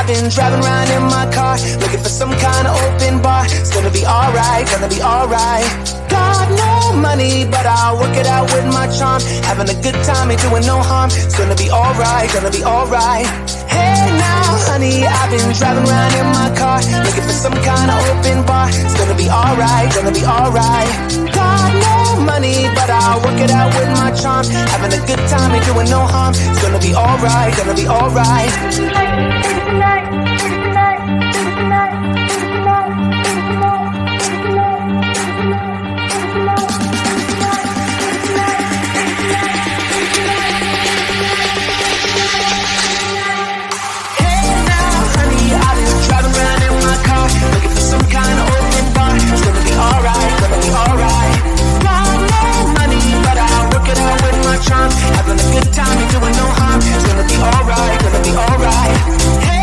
been driving around in my car, looking for some kind of open bar. It's gonna be alright, gonna be alright. Got no money, but I'll work it out with my charm. Having a good time, ain't doing no harm. It's gonna be alright, gonna be alright. Hey now, honey, I've been driving around in my car, looking for some kind of open bar. It's gonna be alright, gonna be alright. Got no money, but I'll work it out with my charm. Having a good time, ain't doing no harm. It's gonna be alright, gonna be alright. Looking for some kind of open bar. It's gonna be alright, gonna be alright. Got no money, but I'll work it out with my charm. Having a good time, ain't doing no harm. It's gonna be alright, gonna be alright. Hey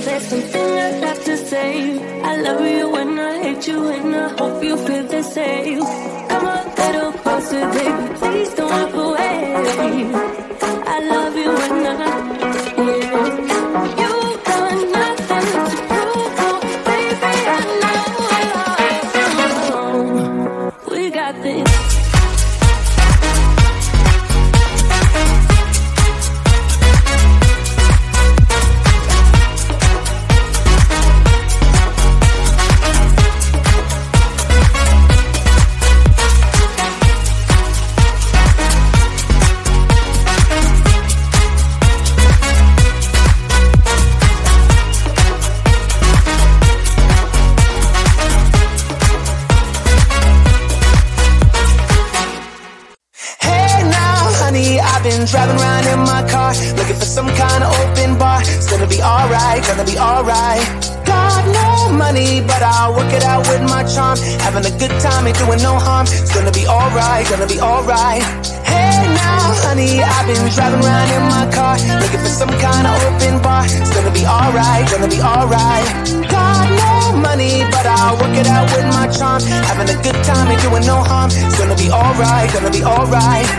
there's something I'd have to say. I love you and I hate you and I hope you feel the same. Come a little closer, baby, please don't walk away. I love you and you got nothing to prove, oh, baby, I know. We got this. I've been driving around in my car, looking for some kind of open bar. It's gonna be alright, gonna be alright. Got no money, but I'll work it out with my charm. Having a good time, ain't doing no harm. It's gonna be alright, gonna be alright. Hey now, honey, I've been driving around in my car, looking for some kind of open bar. It's gonna be alright, gonna be alright. Got no money, but I'll work it out with my charm. Having a good time, ain't doing no harm. It's gonna be alright, gonna be alright.